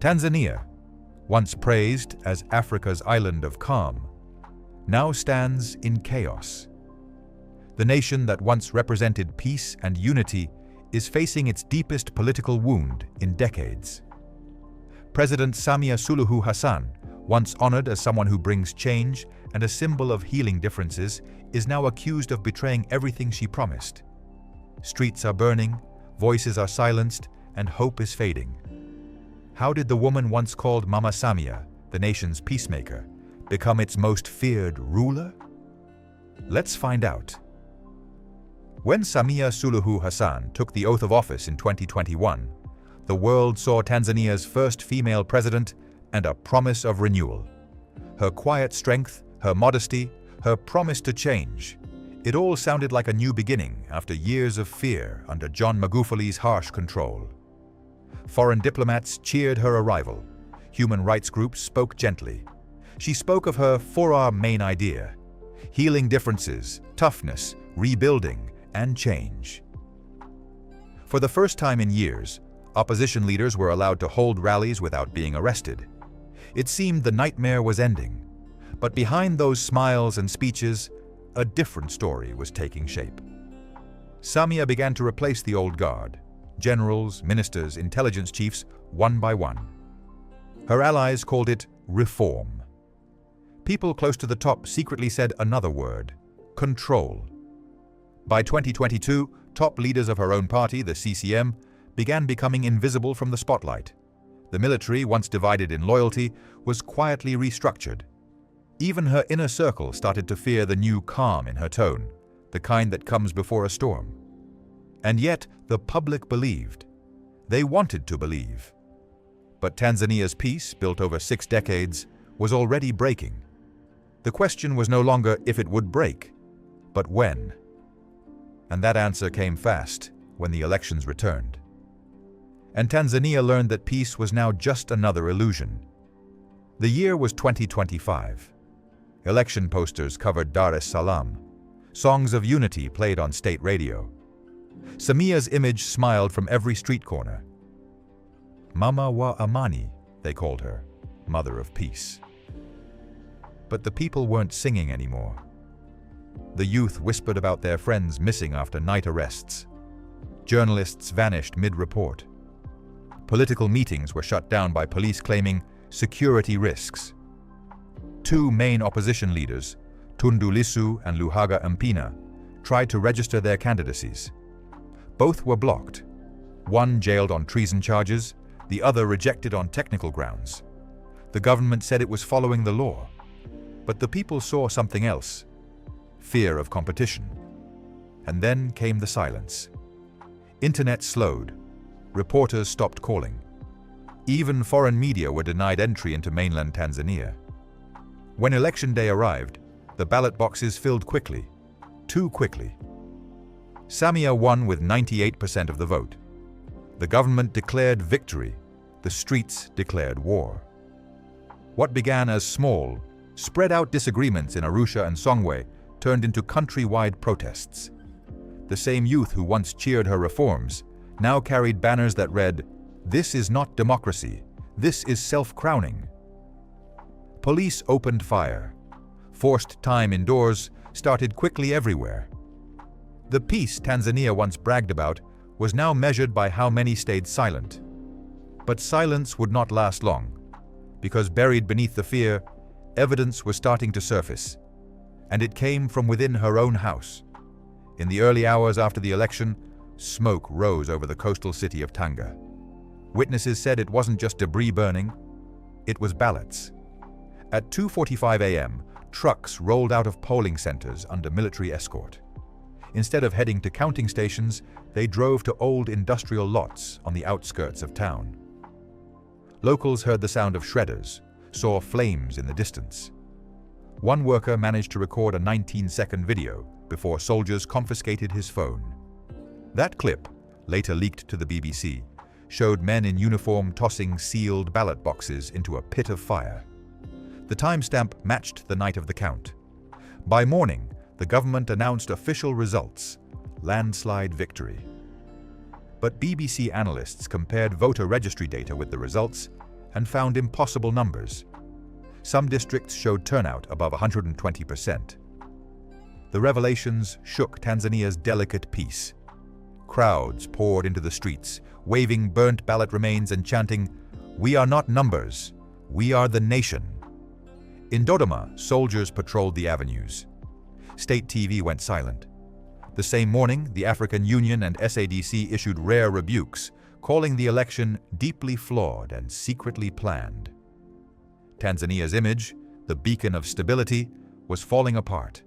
Tanzania, once praised as Africa's island of calm, now stands in chaos. The nation that once represented peace and unity is facing its deepest political wound in decades. President Samia Suluhu Hassan, once honored as someone who brings change and a symbol of healing differences, is now accused of betraying everything she promised. Streets are burning, voices are silenced, and hope is fading. How did the woman once called Mama Samia, the nation's peacemaker, become its most feared ruler? Let's find out. When Samia Suluhu Hassan took the oath of office in 2021, the world saw Tanzania's first female president and a promise of renewal. Her quiet strength, her modesty, her promise to change. It all sounded like a new beginning after years of fear under John Magufuli's harsh control. Foreign diplomats cheered her arrival. Human rights groups spoke gently. She spoke of her four-R main idea: healing differences, toughness, rebuilding, and change. For the first time in years, opposition leaders were allowed to hold rallies without being arrested. It seemed the nightmare was ending. But behind those smiles and speeches, a different story was taking shape. Samia began to replace the old guard, generals, ministers, intelligence chiefs, one by one. Her allies called it reform. People close to the top secretly said another word: control. By 2022, top leaders of her own party, the CCM, began becoming invisible from the spotlight. The military, once divided in loyalty, was quietly restructured. Even her inner circle started to fear the new calm in her tone, the kind that comes before a storm. And yet, the public believed. They wanted to believe. But Tanzania's peace, built over 6 decades, was already breaking. The question was no longer if it would break, but when. And that answer came fast when the elections returned. And Tanzania learned that peace was now just another illusion. The year was 2025. Election posters covered Dar es Salaam. Songs of unity played on state radio. Samia's image smiled from every street corner. Mama wa Amani, they called her, Mother of Peace. But the people weren't singing anymore. The youth whispered about their friends missing after night arrests. Journalists vanished mid-report. Political meetings were shut down by police claiming security risks. 2 main opposition leaders, Tundu Lissu and Luhaga Mpina, tried to register their candidacies. Both were blocked. One jailed on treason charges, the other rejected on technical grounds. The government said it was following the law. But the people saw something else: fear of competition. And then came the silence. Internet slowed. Reporters stopped calling. Even foreign media were denied entry into mainland Tanzania. When election day arrived, the ballot boxes filled quickly, too quickly. Samia won with 98% of the vote. The government declared victory. The streets declared war. What began as small, spread-out disagreements in Arusha and Songwe turned into countrywide protests. The same youth who once cheered her reforms now carried banners that read, "This is not democracy. This is self-crowning." Police opened fire. Forced time indoors started quickly everywhere. The peace Tanzania once bragged about was now measured by how many stayed silent. But silence would not last long, because buried beneath the fear, evidence was starting to surface. And it came from within her own house. In the early hours after the election, smoke rose over the coastal city of Tanga. Witnesses said it wasn't just debris burning, it was ballots. At 2:45 a.m., trucks rolled out of polling centers under military escort. Instead of heading to counting stations, they drove to old industrial lots on the outskirts of town. Locals heard the sound of shredders, saw flames in the distance. One worker managed to record a 19-second video before soldiers confiscated his phone. That clip, later leaked to the BBC, showed men in uniform tossing sealed ballot boxes into a pit of fire. The timestamp matched the night of the count. By morning, the government announced official results: landslide victory. But BBC analysts compared voter registry data with the results, and found impossible numbers. Some districts showed turnout above 120%. The revelations shook Tanzania's delicate peace. Crowds poured into the streets, waving burnt ballot remains and chanting, "We are not numbers, we are the nation." In Dodoma, soldiers patrolled the avenues. State TV went silent. The same morning, the African Union and SADC issued rare rebukes, calling the election deeply flawed and secretly planned. Tanzania's image, the beacon of stability, was falling apart.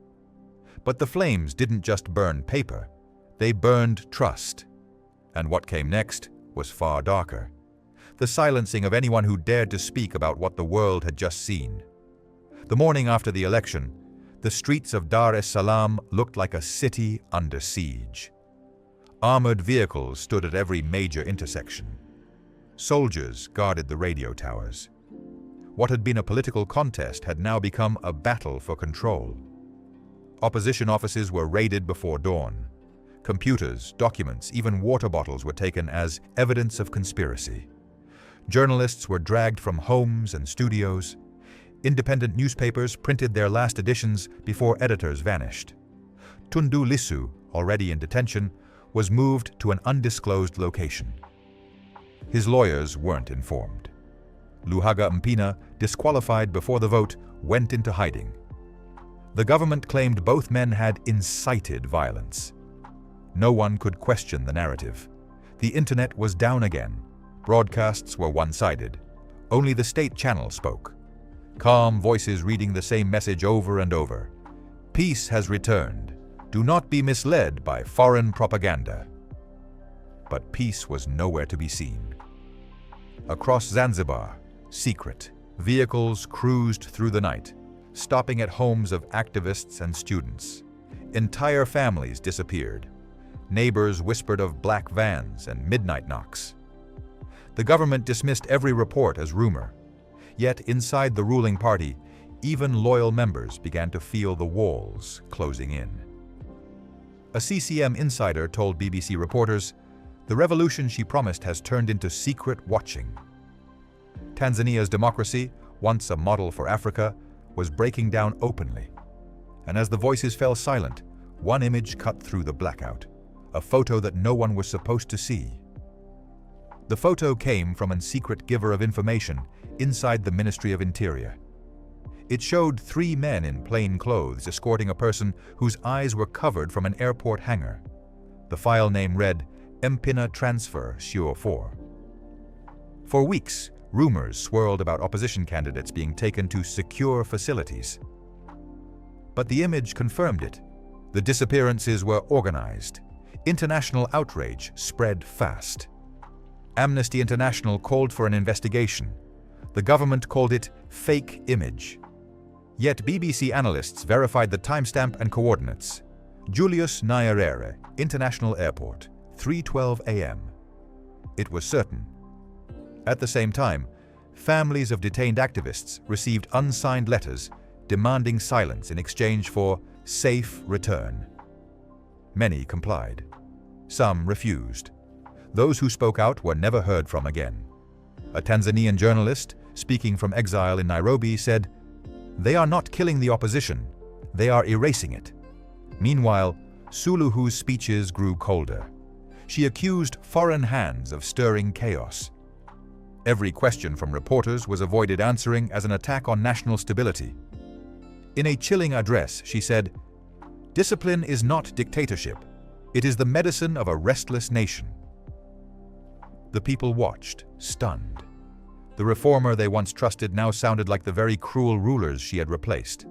But the flames didn't just burn paper, they burned trust. And what came next was far darker. The silencing of anyone who dared to speak about what the world had just seen. The morning after the election, the streets of Dar es Salaam looked like a city under siege. Armored vehicles stood at every major intersection. Soldiers guarded the radio towers. What had been a political contest had now become a battle for control. Opposition offices were raided before dawn. Computers, documents, even water bottles were taken as evidence of conspiracy. Journalists were dragged from homes and studios. Independent newspapers printed their last editions before editors vanished. Tundu Lissu, already in detention, was moved to an undisclosed location. His lawyers weren't informed. Luhaga Mpina, disqualified before the vote, went into hiding. The government claimed both men had incited violence. No one could question the narrative. The internet was down again. Broadcasts were one-sided. Only the state channel spoke. Calm voices reading the same message over and over. Peace has returned. Do not be misled by foreign propaganda. But peace was nowhere to be seen. Across Zanzibar, secret, vehicles cruised through the night, stopping at homes of activists and students. Entire families disappeared. Neighbors whispered of black vans and midnight knocks. The government dismissed every report as rumor. Yet inside the ruling party, even loyal members began to feel the walls closing in. A CCM insider told BBC reporters, "The revolution she promised has turned into secret watching." Tanzania's democracy, once a model for Africa, was breaking down openly. And as the voices fell silent, one image cut through the blackout, a photo that no one was supposed to see. The photo came from a secret giver of information inside the Ministry of Interior. It showed 3 men in plain clothes escorting a person whose eyes were covered from an airport hangar. The file name read, Mpina Transfer Sure 4. For weeks, rumors swirled about opposition candidates being taken to secure facilities. But the image confirmed it. The disappearances were organized. International outrage spread fast. Amnesty International called for an investigation. The government called it fake image. Yet BBC analysts verified the timestamp and coordinates. Julius Nyerere International Airport, 3:12 a.m. It was certain. At the same time, families of detained activists received unsigned letters demanding silence in exchange for safe return. Many complied. Some refused. Those who spoke out were never heard from again. A Tanzanian journalist, speaking from exile in Nairobi, said, "They are not killing the opposition, they are erasing it." Meanwhile, SULUHU's speeches grew colder. She accused foreign hands of stirring chaos. Every question from reporters was avoided answering as an attack on national stability. In a chilling address, she said, "Discipline is not dictatorship. It is the medicine of a restless nation." The people watched, stunned. The reformer they once trusted now sounded like the very cruel rulers she had replaced.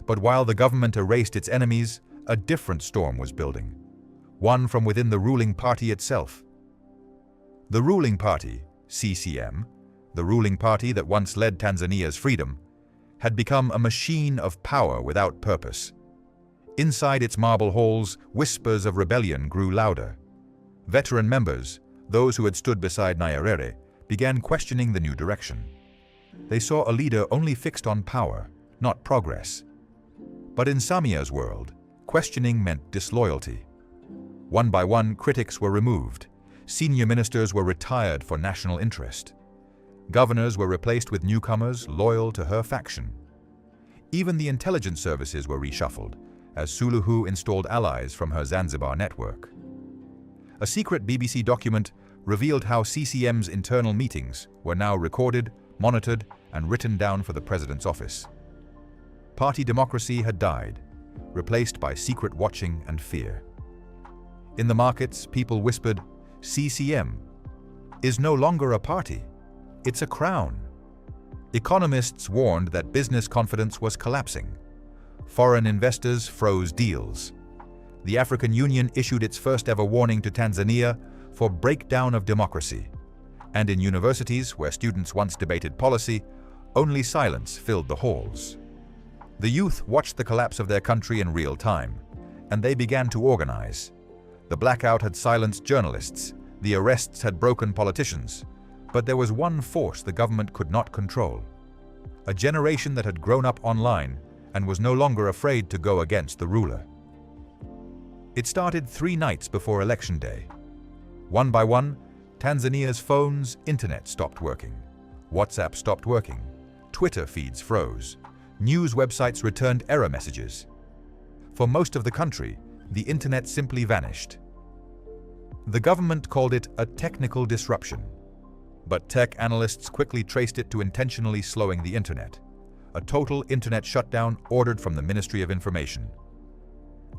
But while the government erased its enemies, a different storm was building. One from within the ruling party itself. The ruling party, CCM, the ruling party that once led Tanzania's freedom, had become a machine of power without purpose. Inside its marble halls, whispers of rebellion grew louder. Veteran members, those who had stood beside Nyerere, began questioning the new direction. They saw a leader only fixed on power, not progress. But in Samia's world, questioning meant disloyalty. One by one, critics were removed. Senior ministers were retired for national interest. Governors were replaced with newcomers loyal to her faction. Even the intelligence services were reshuffled, as SULUHU installed allies from her Zanzibar network. A secret BBC document revealed how CCM's internal meetings were now recorded, monitored, and written down for the president's office. Party democracy had died, replaced by secret watching and fear. In the markets, people whispered, "CCM is no longer a party, it's a crown." Economists warned that business confidence was collapsing. Foreign investors froze deals. The African Union issued its first-ever warning to Tanzania for breakdown of democracy. And in universities, where students once debated policy, only silence filled the halls. The youth watched the collapse of their country in real time, and they began to organize. The blackout had silenced journalists, the arrests had broken politicians, but there was one force the government could not control. A generation that had grown up online and was no longer afraid to go against the ruler. It started 3 nights before Election Day. One by one, Tanzania's phones, internet stopped working. WhatsApp stopped working. Twitter feeds froze. News websites returned error messages. For most of the country, the internet simply vanished. The government called it a technical disruption. But tech analysts quickly traced it to intentionally slowing the internet. A total internet shutdown ordered from the Ministry of Information.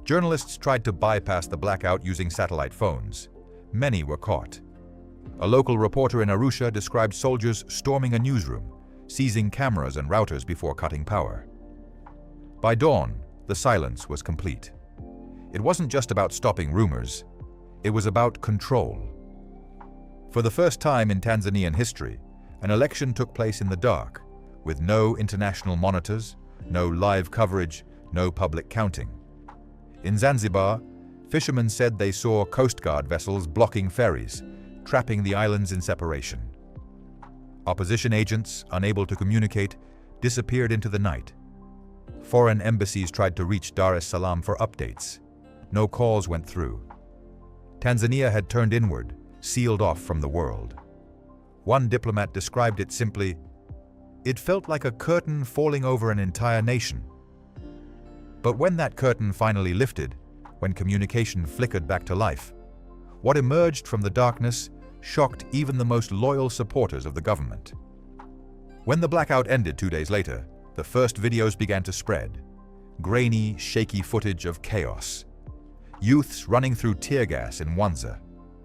Journalists tried to bypass the blackout using satellite phones. Many were caught. A local reporter in Arusha described soldiers storming a newsroom, seizing cameras and routers before cutting power. By dawn, the silence was complete. It wasn't just about stopping rumors, it was about control. For the first time in Tanzanian history, an election took place in the dark, with no international monitors, no live coverage, no public counting. In Zanzibar, fishermen said they saw Coast Guard vessels blocking ferries, trapping the islands in separation. Opposition agents, unable to communicate, disappeared into the night. Foreign embassies tried to reach Dar es Salaam for updates. No calls went through. Tanzania had turned inward, sealed off from the world. One diplomat described it simply, "It felt like a curtain falling over an entire nation." But when that curtain finally lifted, when communication flickered back to life, what emerged from the darkness shocked even the most loyal supporters of the government. When the blackout ended 2 days later, the first videos began to spread. Grainy, shaky footage of chaos. Youths running through tear gas in Mwanza.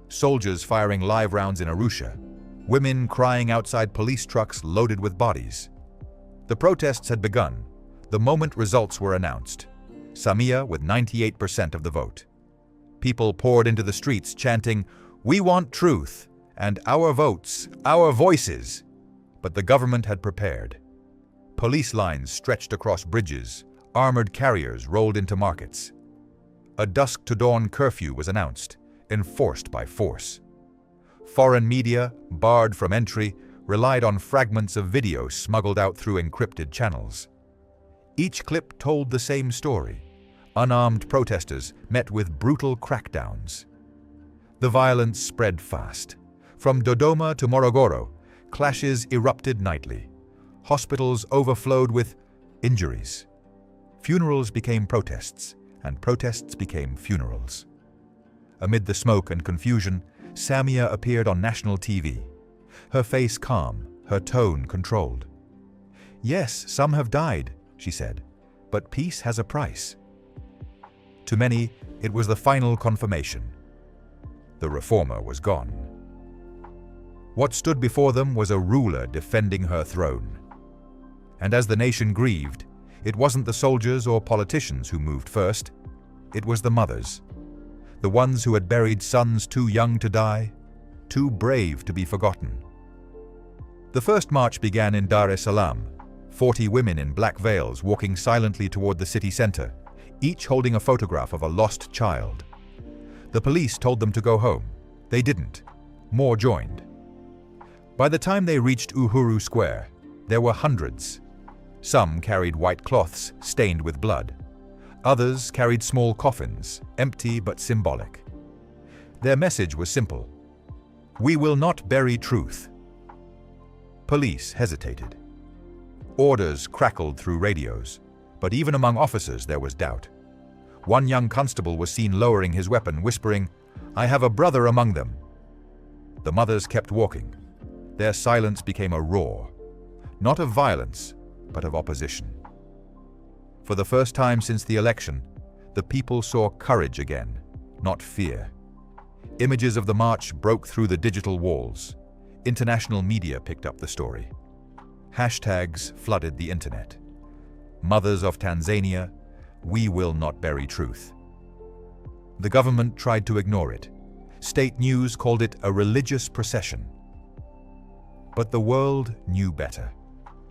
Soldiers firing live rounds in Arusha. Women crying outside police trucks loaded with bodies. The protests had begun, the moment results were announced. Samia with 98% of the vote. People poured into the streets chanting, "We want truth," and "Our votes, our voices." But the government had prepared. Police lines stretched across bridges, armored carriers rolled into markets. A dusk-to-dawn curfew was announced, enforced by force. Foreign media, barred from entry, relied on fragments of video smuggled out through encrypted channels. Each clip told the same story. Unarmed protesters met with brutal crackdowns. The violence spread fast. From Dodoma to Morogoro, clashes erupted nightly. Hospitals overflowed with injuries. Funerals became protests, and protests became funerals. Amid the smoke and confusion, Samia appeared on national TV. Her face calm, her tone controlled. "Yes, some have died," she said, "but peace has a price." To many, it was the final confirmation. The reformer was gone. What stood before them was a ruler defending her throne. And as the nation grieved, it wasn't the soldiers or politicians who moved first. It was the mothers. The ones who had buried sons too young to die, too brave to be forgotten. The first march began in Dar es Salaam, 40 women in black veils walking silently toward the city center, each holding a photograph of a lost child. The police told them to go home. They didn't. More joined. By the time they reached Uhuru Square, there were hundreds. Some carried white cloths stained with blood. Others carried small coffins, empty but symbolic. Their message was simple: "We will not bury truth." Police hesitated. Orders crackled through radios, but even among officers there was doubt. One young constable was seen lowering his weapon, whispering, "I have a brother among them." The mothers kept walking. Their silence became a roar, not of violence, but of opposition. For the first time since the election, the people saw courage again, not fear. Images of the march broke through the digital walls. International media picked up the story. Hashtags flooded the internet. Mothers of Tanzania, we will not bury truth. The government tried to ignore it. State news called it a religious procession. But the world knew better.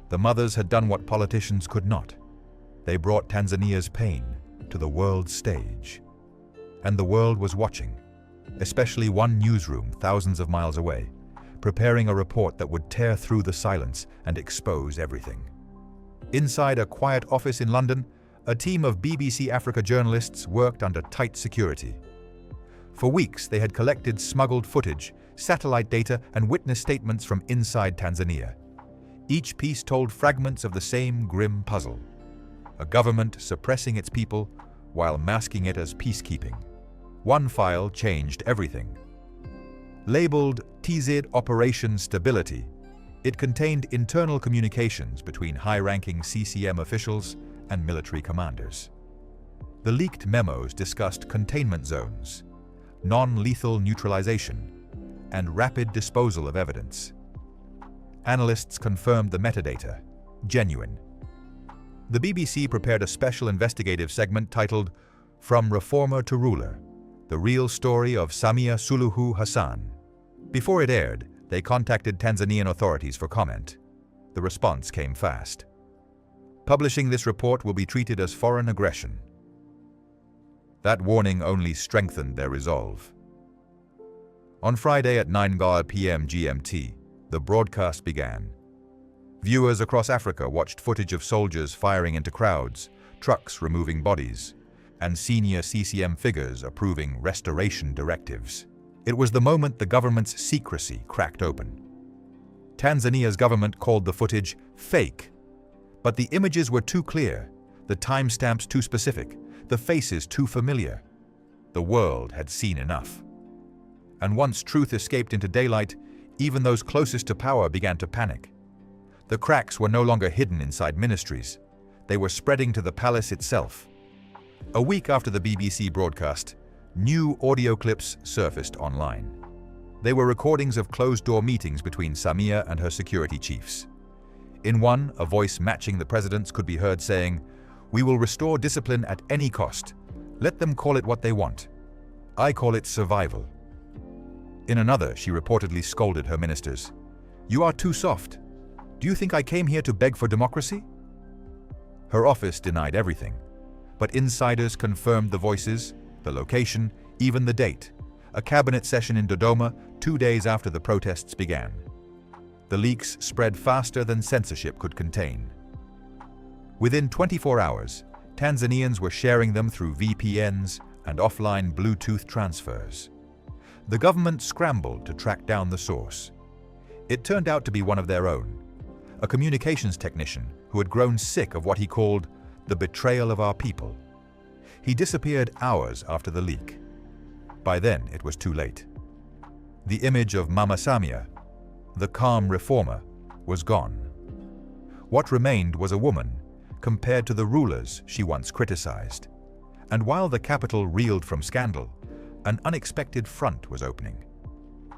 The mothers had done what politicians could not. They brought Tanzania's pain to the world stage. And the world was watching, especially one newsroom thousands of miles away, preparing a report that would tear through the silence and expose everything. Inside a quiet office in London, a team of BBC Africa journalists worked under tight security. For weeks, they had collected smuggled footage, satellite data, and witness statements from inside Tanzania. Each piece told fragments of the same grim puzzle: a government suppressing its people while masking it as peacekeeping. One file changed everything. Labeled TZ Operation Stability, it contained internal communications between high-ranking CCM officials and military commanders. The leaked memos discussed containment zones, non-lethal neutralization, and rapid disposal of evidence. Analysts confirmed the metadata, genuine. The BBC prepared a special investigative segment titled "From Reformer to Ruler: The Real Story of Samia Suluhu Hassan." Before it aired, they contacted Tanzanian authorities for comment. The response came fast. Publishing this report will be treated as foreign aggression. That warning only strengthened their resolve. On Friday at 9 p.m. GMT, the broadcast began. Viewers across Africa watched footage of soldiers firing into crowds, trucks removing bodies, and senior CCM figures approving restoration directives. It was the moment the government's secrecy cracked open. Tanzania's government called the footage fake, but the images were too clear, the timestamps too specific, the faces too familiar. The world had seen enough. And once truth escaped into daylight, even those closest to power began to panic. The cracks were no longer hidden inside ministries. They were spreading to the palace itself. A week after the BBC broadcast, new audio clips surfaced online. They were recordings of closed-door meetings between Samia and her security chiefs. In one, a voice matching the president's could be heard saying, "We will restore discipline at any cost. Let them call it what they want. I call it survival." In another, she reportedly scolded her ministers. "You are too soft. Do you think I came here to beg for democracy?" Her office denied everything, but insiders confirmed the voices, the location, even the date, a cabinet session in Dodoma 2 days after the protests began. The leaks spread faster than censorship could contain. Within 24 hours, Tanzanians were sharing them through VPNs and offline Bluetooth transfers. The government scrambled to track down the source. It turned out to be one of their own, a communications technician who had grown sick of what he called the betrayal of our people. He disappeared hours after the leak. By then, it was too late. The image of Mama Samia, the calm reformer, was gone. What remained was a woman, compared to the rulers she once criticized. And while the capital reeled from scandal, an unexpected front was opening.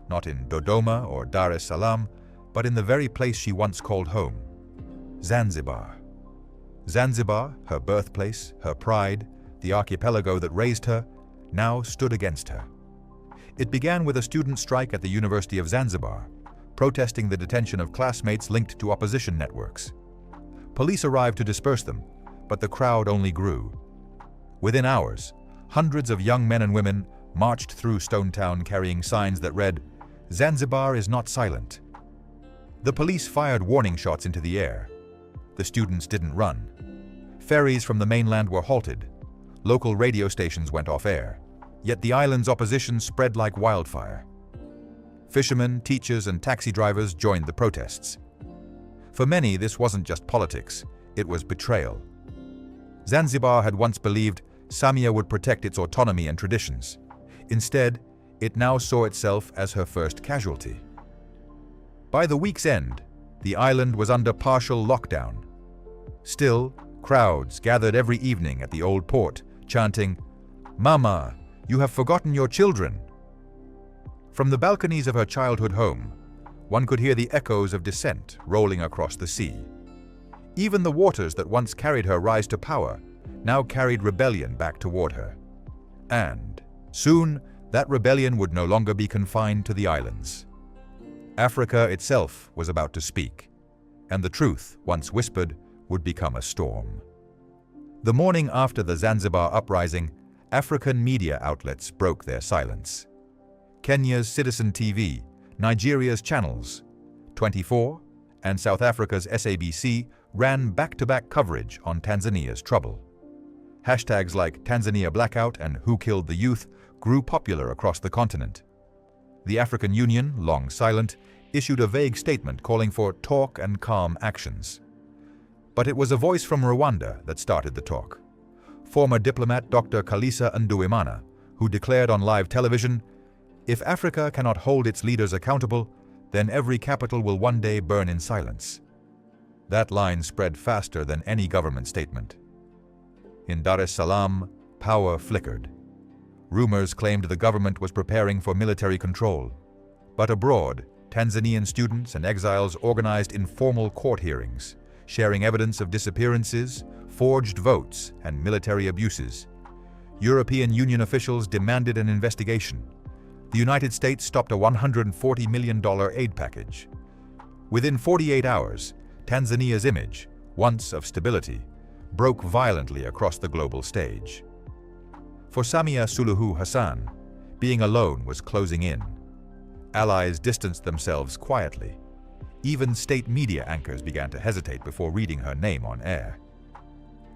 Not in Dodoma or Dar es Salaam, but in the very place she once called home, Zanzibar. Zanzibar, her birthplace, her pride, the archipelago that raised her, now stood against her. It began with a student strike at the University of Zanzibar, protesting the detention of classmates linked to opposition networks. Police arrived to disperse them, but the crowd only grew. Within hours, hundreds of young men and women marched through Stone Town carrying signs that read, "Zanzibar is not silent." The police fired warning shots into the air. The students didn't run. Ferries from the mainland were halted. Local radio stations went off air. Yet the island's opposition spread like wildfire. Fishermen, teachers, and taxi drivers joined the protests. For many, this wasn't just politics, it was betrayal. Zanzibar had once believed Samia would protect its autonomy and traditions. Instead, it now saw itself as her first casualty. By the week's end, the island was under partial lockdown. Still, crowds gathered every evening at the old port, chanting, "Mama, you have forgotten your children." From the balconies of her childhood home, one could hear the echoes of dissent rolling across the sea. Even the waters that once carried her rise to power now carried rebellion back toward her. And, soon, that rebellion would no longer be confined to the islands. Africa itself was about to speak, and the truth, once whispered, would become a storm. The morning after the Zanzibar uprising, African media outlets broke their silence. Kenya's Citizen TV, Nigeria's Channels 24, and South Africa's SABC ran back-to-back coverage on Tanzania's trouble. Hashtags like Tanzania Blackout and Who Killed the Youth grew popular across the continent. The African Union, long silent, issued a vague statement calling for talk and calm actions. But it was a voice from Rwanda that started the talk. Former diplomat Dr. Kalisa Nduwimana, who declared on live television, "If Africa cannot hold its leaders accountable, then every capital will one day burn in silence." That line spread faster than any government statement. In Dar es Salaam, power flickered. Rumors claimed the government was preparing for military control. But abroad, Tanzanian students and exiles organized informal court hearings, sharing evidence of disappearances, forged votes, and military abuses. European Union officials demanded an investigation. The United States stopped a $140 million aid package. Within 48 hours, Tanzania's image, once of stability, broke violently across the global stage. For Samia Suluhu Hassan, being alone was closing in. Allies distanced themselves quietly. Even state media anchors began to hesitate before reading her name on air.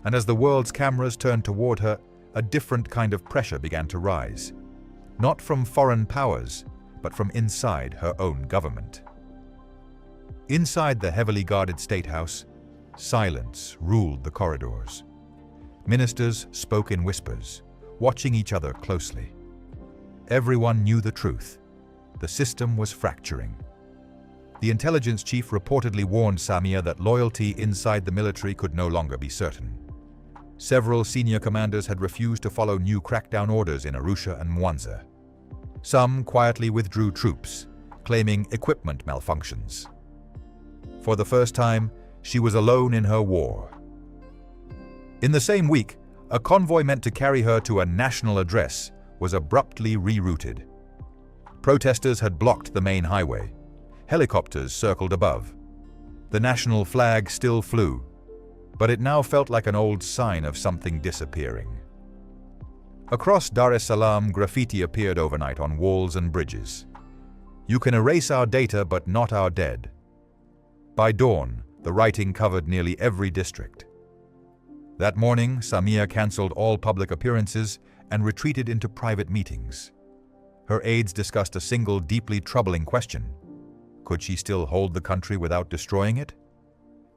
And as the world's cameras turned toward her, a different kind of pressure began to rise. Not from foreign powers, but from inside her own government. Inside the heavily guarded State House, silence ruled the corridors. Ministers spoke in whispers, watching each other closely. Everyone knew the truth. The system was fracturing. The intelligence chief reportedly warned Samia that loyalty inside the military could no longer be certain. Several senior commanders had refused to follow new crackdown orders in Arusha and Mwanza. Some quietly withdrew troops, claiming equipment malfunctions. For the first time, she was alone in her war. In the same week, a convoy meant to carry her to a national address was abruptly rerouted. Protesters had blocked the main highway. Helicopters circled above. The national flag still flew, but it now felt like an old sign of something disappearing. Across Dar es Salaam, graffiti appeared overnight on walls and bridges. "You can erase our data, but not our dead." By dawn, the writing covered nearly every district. That morning, Samia cancelled all public appearances and retreated into private meetings. Her aides discussed a single deeply troubling question. Could she still hold the country without destroying it?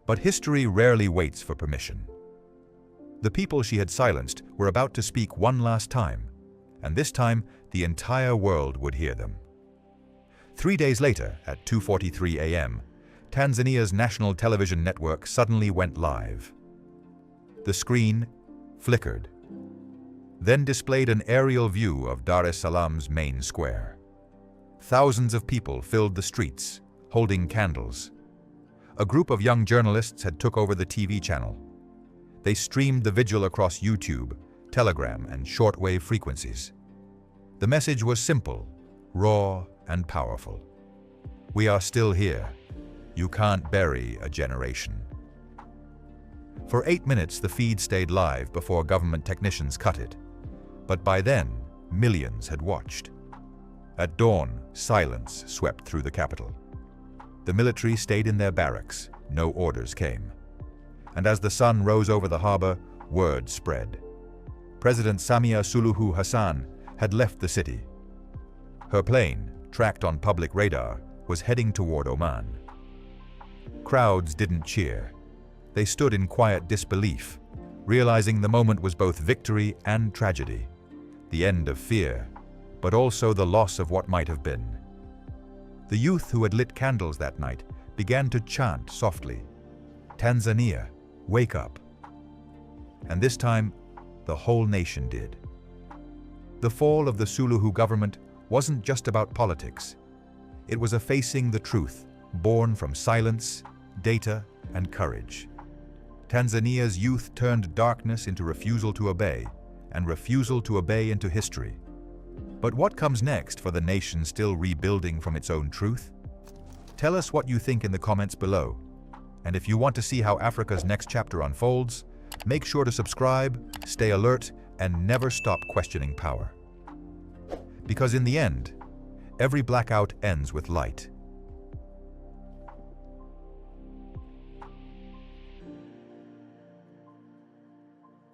But history rarely waits for permission. The people she had silenced were about to speak one last time, and this time the entire world would hear them. 3 days later, at 2:43 a.m., Tanzania's national television network suddenly went live. The screen flickered, then displayed an aerial view of Dar es Salaam's main square. Thousands of people filled the streets, holding candles. A group of young journalists had took over the TV channel. They streamed the vigil across YouTube, Telegram, and shortwave frequencies. The message was simple, raw, and powerful. "We are still here. You can't bury a generation." For 8 minutes, the feed stayed live before government technicians cut it. But by then, millions had watched. At dawn, silence swept through the capital. The military stayed in their barracks. No orders came. And as the sun rose over the harbor, word spread. President Samia Suluhu Hassan had left the city. Her plane, tracked on public radar, was heading toward Oman. Crowds didn't cheer. They stood in quiet disbelief, realizing the moment was both victory and tragedy, the end of fear, but also the loss of what might have been. The youth who had lit candles that night began to chant softly, "Tanzania, wake up." And this time, the whole nation did. The fall of the SULUHU government wasn't just about politics. It was a facing the truth, born from silence, data, and courage. Tanzania's youth turned darkness into refusal to obey, and refusal to obey into history. But what comes next for the nation still rebuilding from its own truth? Tell us what you think in the comments below. And if you want to see how Africa's next chapter unfolds, make sure to subscribe, stay alert, and never stop questioning power. Because in the end, every blackout ends with light.